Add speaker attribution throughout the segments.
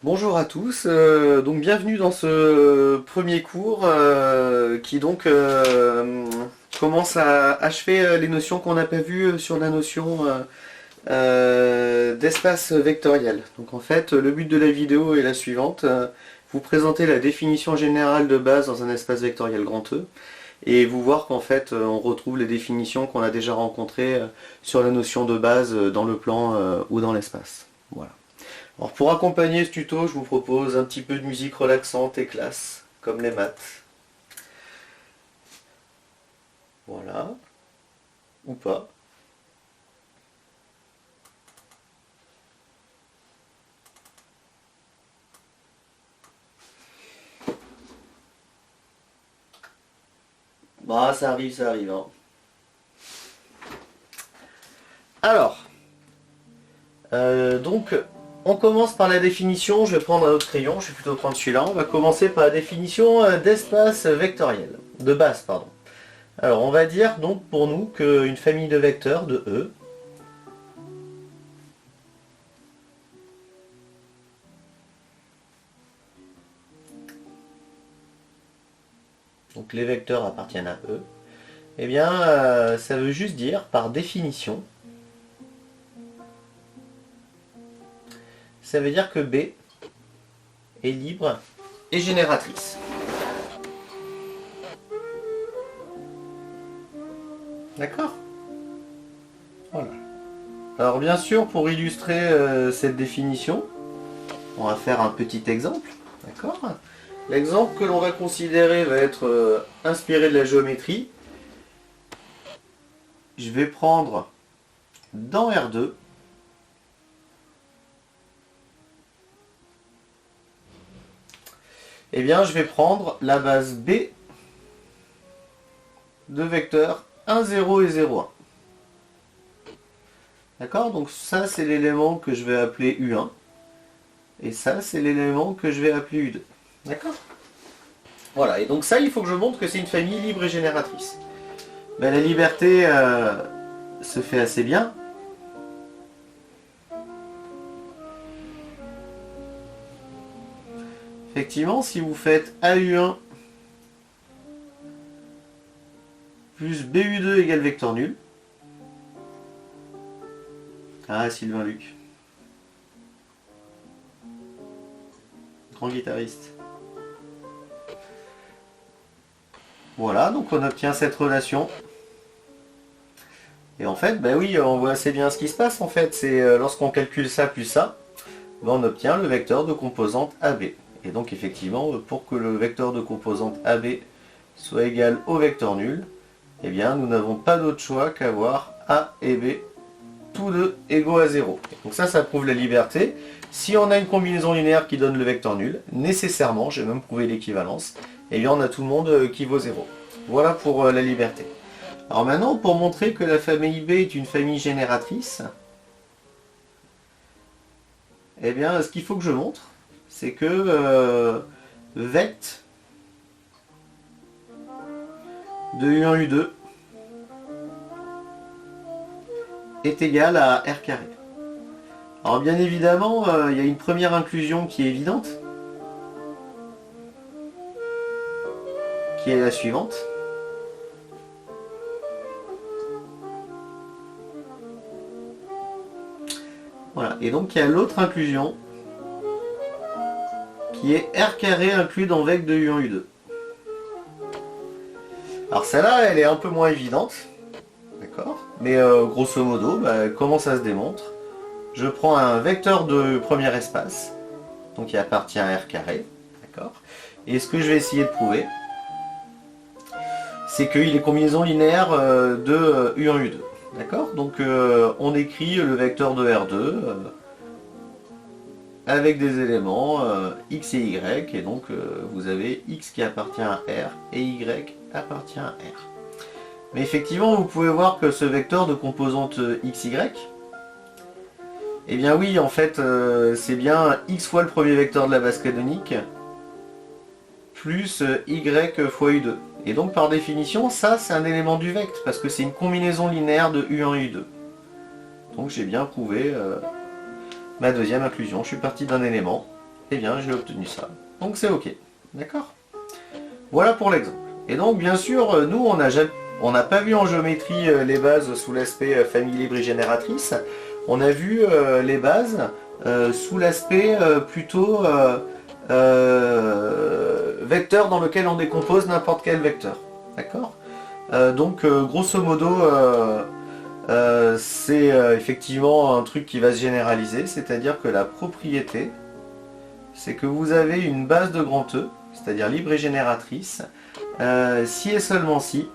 Speaker 1: Bonjour à tous, donc bienvenue dans ce premier cours qui donc commence à achever les notions qu'on n'a pas vues sur la notion d'espace vectoriel. Donc en fait le but de la vidéo est la suivante, vous présenter la définition générale de base dans un espace vectoriel grand E et vous voir qu'en fait on retrouve les définitions qu'on a déjà rencontrées sur la notion de base dans le plan ou dans l'espace. Voilà. Alors pour accompagner ce tuto, je vous propose un petit peu de musique relaxante et classe, comme les maths. Voilà. Ou pas. Bah ça arrive, hein. Alors, donc on commence par la définition, je vais prendre un autre crayon, je vais plutôt prendre celui-là. On va commencer par la définition d'espace vectoriel, de base, pardon. Alors on va dire donc pour nous qu'une famille de vecteurs de E, donc les vecteurs appartiennent à E, eh bien ça veut juste dire par définition, ça veut dire que B est libre et génératrice. D'accord? Voilà. Alors bien sûr, pour illustrer cette définition, on va faire un petit exemple. D'accord? L'exemple que l'on va considérer va être inspiré de la géométrie. Je vais prendre dans R2 eh bien je vais prendre la base B de vecteurs 1, 0 et 0, 1. D'accord? Donc ça c'est l'élément que je vais appeler U1. Et ça c'est l'élément que je vais appeler U2. D'accord? Voilà, et donc ça il faut que je montre que c'est une famille libre et génératrice. Ben, la liberté se fait assez bien. Effectivement, si vous faites AU1 plus BU2 égale vecteur nul. Ah, Sylvain Luc. Grand guitariste. Voilà, donc on obtient cette relation. Et en fait, bah oui, on voit assez bien ce qui se passe en fait. C'est lorsqu'on calcule ça plus ça, ben on obtient le vecteur de composante AB. Et donc effectivement, pour que le vecteur de composante AB soit égal au vecteur nul, eh bien nous n'avons pas d'autre choix qu'avoir A et B tous deux égaux à 0. Donc ça prouve la liberté. Si on a une combinaison linéaire qui donne le vecteur nul, nécessairement, j'ai même prouvé l'équivalence, eh bien on a tout le monde qui vaut 0. Voilà pour la liberté. Alors maintenant, pour montrer que la famille B est une famille génératrice, eh bien ce qu'il faut que je montre, c'est que vect de U1, U2 est égal à R carré. Alors bien évidemment, il y a une première inclusion qui est évidente, qui est la suivante. Voilà, et donc il y a l'autre inclusion, qui est R carré inclus dans vect de U1, U2. Alors celle-là, elle est un peu moins évidente, d'accord? Mais grosso modo, comment ça se démontre? Je prends un vecteur de premier espace, donc qui appartient à R carré, d'accord? Et ce que je vais essayer de prouver, c'est qu'il est combinaison linéaire de U1, U2, d'accord? Donc on écrit le vecteur de R2 avec des éléments x et y, et donc vous avez x qui appartient à R et y appartient à R. Mais effectivement, vous pouvez voir que ce vecteur de composante xy, eh bien oui, en fait, c'est bien x fois le premier vecteur de la base canonique, plus y fois u2. Et donc par définition, ça c'est un élément du vect, parce que c'est une combinaison linéaire de u1 et u2. Donc j'ai bien prouvé ma deuxième inclusion. Je suis parti d'un élément, eh bien j'ai obtenu ça. Donc c'est OK. D'accord? Voilà pour l'exemple. Et donc bien sûr, nous on n'a pas vu en géométrie les bases sous l'aspect famille libre et génératrice. On a vu les bases sous l'aspect plutôt vecteur dans lequel on décompose n'importe quel vecteur. D'accord? Donc grosso modo, c'est effectivement un truc qui va se généraliser, c'est-à-dire que la propriété, c'est que vous avez une base de grand E, c'est-à-dire libre et génératrice, si et seulement si.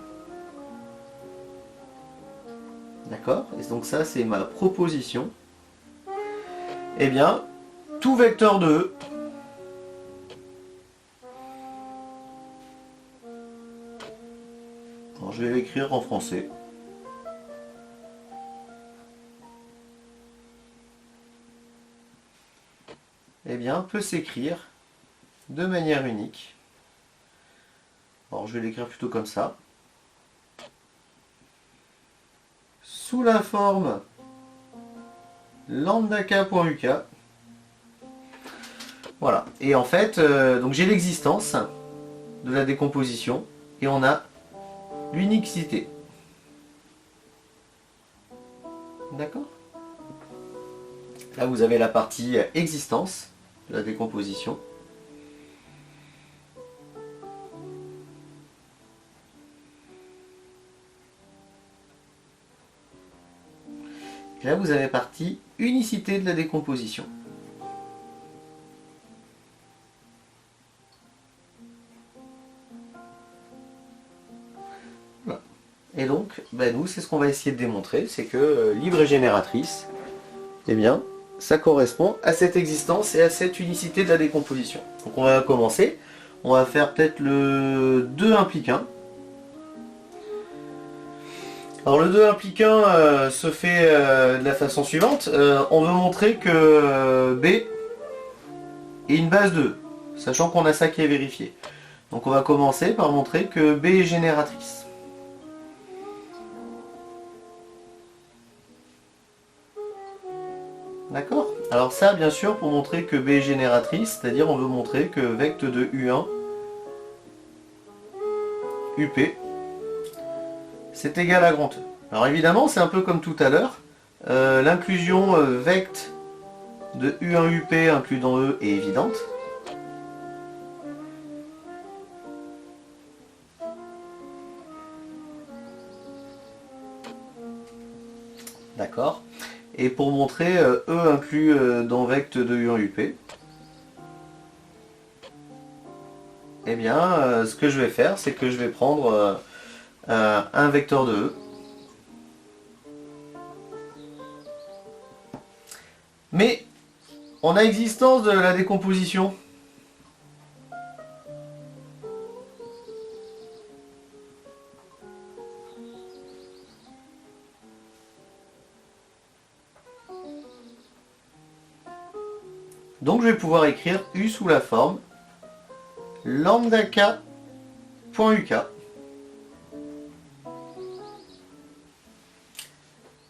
Speaker 1: D'accord? Et donc ça, c'est ma proposition. Eh bien, tout vecteur de E alors, je vais l'écrire en français. Eh bien, peut s'écrire de manière unique. Alors, je vais l'écrire plutôt comme ça. Sous la forme lambda_k.uk. Voilà. Et en fait, donc j'ai l'existence de la décomposition et on a l'unicité. D'accord? Là, vous avez la partie existence de la décomposition. Et là, vous avez la partie unicité de la décomposition. Voilà. Et donc, nous, c'est ce qu'on va essayer de démontrer, c'est que libre et génératrice, eh bien, ça correspond à cette existence et à cette unicité de la décomposition. Donc on va commencer. On va faire peut-être le 2 implique 1. Alors le 2 implique 1 se fait de la façon suivante. On veut montrer que B est une base de E, sachant qu'on a ça qui est vérifié. Donc on va commencer par montrer que B est génératrice. D'accord? Alors ça, bien sûr, pour montrer que B est génératrice, c'est-à-dire on veut montrer que vecte de U1, UP, c'est égal à grand E. Alors évidemment, c'est un peu comme tout à l'heure. L'inclusion vecte de U1 UP inclus dans E est évidente. D'accord? Et pour montrer E inclus dans vecte de U1 UP, eh bien, ce que je vais faire, c'est que je vais prendre un vecteur de E. Mais on a existence de la décomposition. Donc je vais pouvoir écrire U sous la forme lambda_k.uk.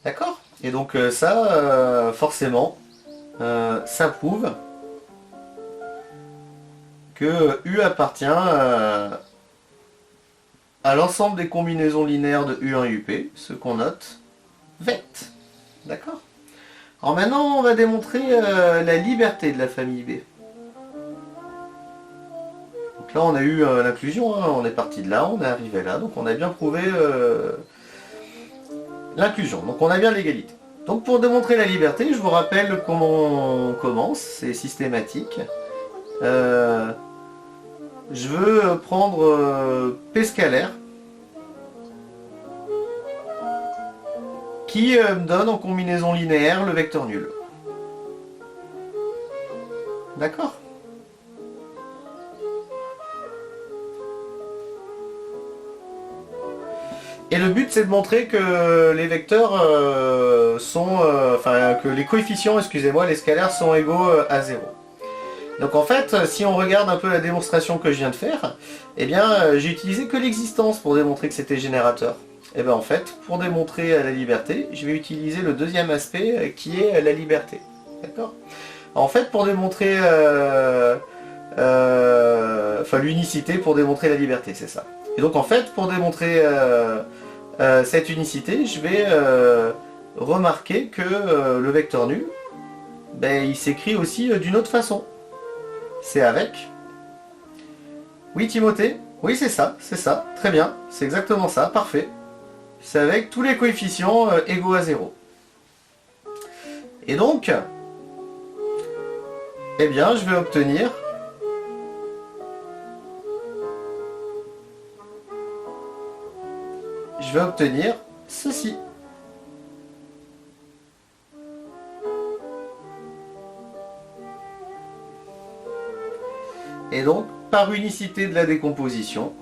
Speaker 1: D'accord? Et donc ça, forcément, ça prouve que U appartient à l'ensemble des combinaisons linéaires de U1 UP, ce qu'on note vect. D'accord? Alors maintenant, on va démontrer la liberté de la famille B. Donc là, on a eu l'inclusion, hein, on est parti de là, on est arrivé là, donc on a bien prouvé l'inclusion, donc on a bien l'égalité. Donc pour démontrer la liberté, je vous rappelle comment on commence, c'est systématique. Je veux prendre P scalaire, qui me donne en combinaison linéaire le vecteur nul. D'accord? Et le but c'est de montrer que les vecteurs sont... que les coefficients, excusez-moi, les scalaires sont égaux à 0. Donc en fait, si on regarde un peu la démonstration que je viens de faire, eh bien j'ai utilisé que l'existence pour démontrer que c'était générateur. Et bien en fait, pour démontrer la liberté, je vais utiliser le deuxième aspect qui est la liberté. D'accord? En fait, pour démontrer l'unicité, pour démontrer la liberté, c'est ça. Et donc en fait, pour démontrer cette unicité, je vais remarquer que le vecteur nul, ben, il s'écrit aussi d'une autre façon. C'est avec. Oui, Timothée? Oui, c'est ça, très bien, c'est exactement ça, parfait. C'est avec tous les coefficients égaux à 0. Et donc, eh bien, je vais obtenir ceci. Et donc, par unicité de la décomposition,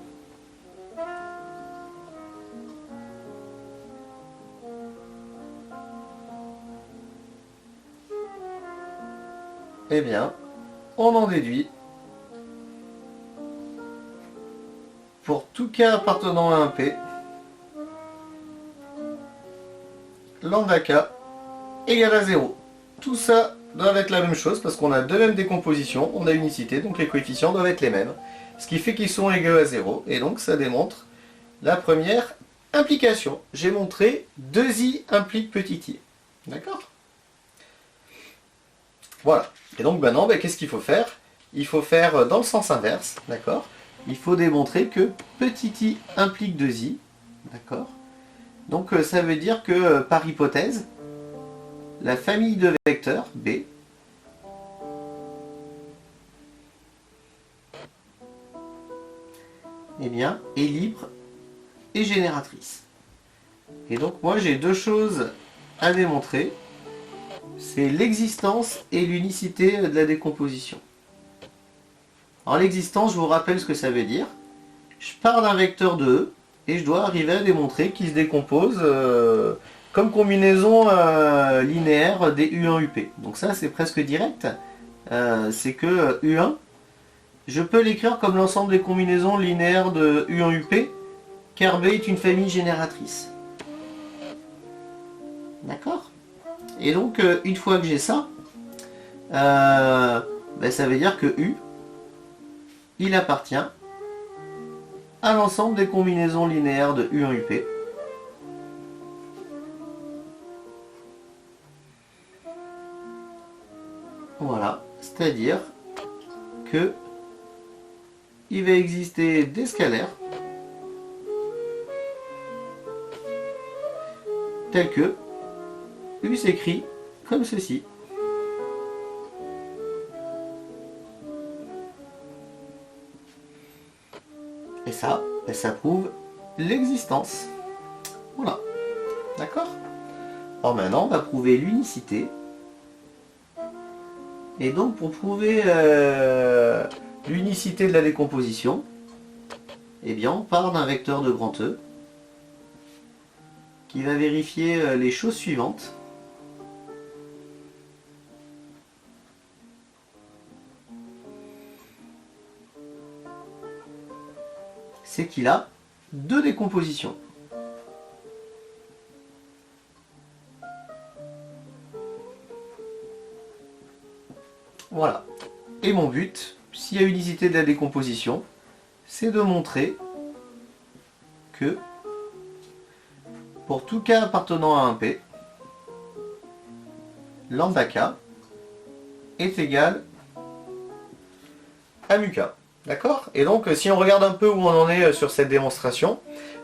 Speaker 1: eh bien, on en déduit pour tout cas appartenant à un P, lambda K égale à 0. Tout ça doit être la même chose parce qu'on a deux mêmes décompositions, on a unicité, donc les coefficients doivent être les mêmes. Ce qui fait qu'ils sont égaux à 0, et donc ça démontre la première implication. J'ai montré 2i implique petit i. D'accord? Voilà. Et donc maintenant, ben, qu'est-ce qu'il faut faire? Il faut faire dans le sens inverse, d'accord? Il faut démontrer que petit i implique 2i, d'accord? Donc ça veut dire que par hypothèse, la famille de vecteurs B eh bien, est libre et génératrice. Et donc moi j'ai deux choses à démontrer, c'est l'existence et l'unicité de la décomposition. Alors l'existence, je vous rappelle ce que ça veut dire. Je pars d'un vecteur de E et je dois arriver à démontrer qu'il se décompose comme combinaison linéaire des U1 UP. Donc ça c'est presque direct. C'est que U1, je peux l'écrire comme l'ensemble des combinaisons linéaires de U1 UP, car B est une famille génératrice. D'accord? Et donc une fois que j'ai ça, ben, ça veut dire que U, il appartient à l'ensemble des combinaisons linéaires de U1 UP. Voilà, c'est-à-dire que il va exister des scalaires tels que U s'écrit comme ceci. Et ça, ça prouve l'existence. Voilà. D'accord? Alors maintenant, on va prouver l'unicité. Et donc, pour prouver l'unicité de la décomposition, eh bien, on part d'un vecteur de grand E qui va vérifier les choses suivantes. C'est qu'il a deux décompositions. Voilà. Et mon but, s'il y a unicité de la décomposition, c'est de montrer que pour tout cas appartenant à un P, lambda K est égal à mu K. D'accord? Et donc, si on regarde un peu où on en est sur cette démonstration,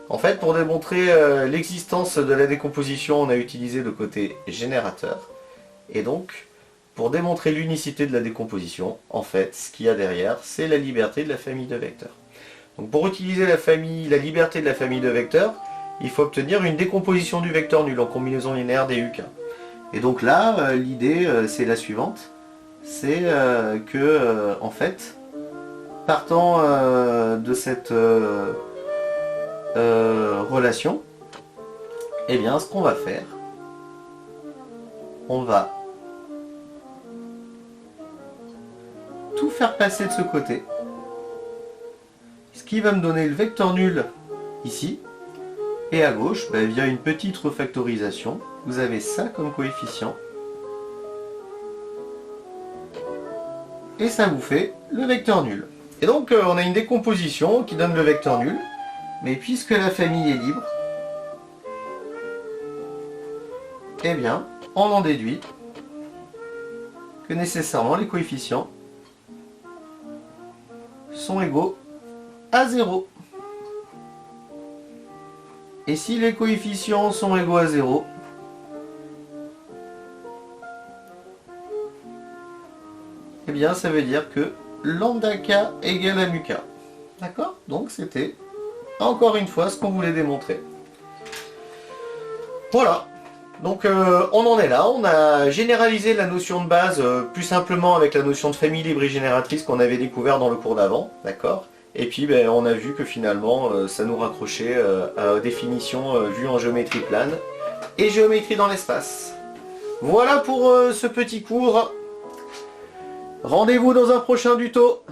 Speaker 1: en fait, pour démontrer l'existence de la décomposition, on a utilisé le côté générateur. Et donc, pour démontrer l'unicité de la décomposition, en fait, ce qu'il y a derrière, c'est la liberté de la famille de vecteurs. Donc, pour utiliser la liberté de la famille de vecteurs, il faut obtenir une décomposition du vecteur nul en combinaison linéaire des UK. Et donc là, l'idée, c'est la suivante. C'est que, en fait, partant de cette relation, eh bien, ce qu'on va faire, on va tout faire passer de ce côté, ce qui va me donner le vecteur nul ici, et à gauche, ben, via une petite refactorisation, vous avez ça comme coefficient, et ça vous fait le vecteur nul. Et donc on a une décomposition qui donne le vecteur nul, mais puisque la famille est libre, eh bien on en déduit que nécessairement les coefficients sont égaux à 0. Et si les coefficients sont égaux à 0, eh bien ça veut dire que lambda k égale à mu k. D'accord? Donc c'était encore une fois ce qu'on voulait démontrer. Voilà. Donc on en est là, on a généralisé la notion de base plus simplement avec la notion de famille libre et génératrice qu'on avait découvert dans le cours d'avant, d'accord? Et puis ben, on a vu que finalement ça nous raccrochait à définition vue en géométrie plane et géométrie dans l'espace. Voilà pour ce petit cours. Rendez-vous dans un prochain tuto.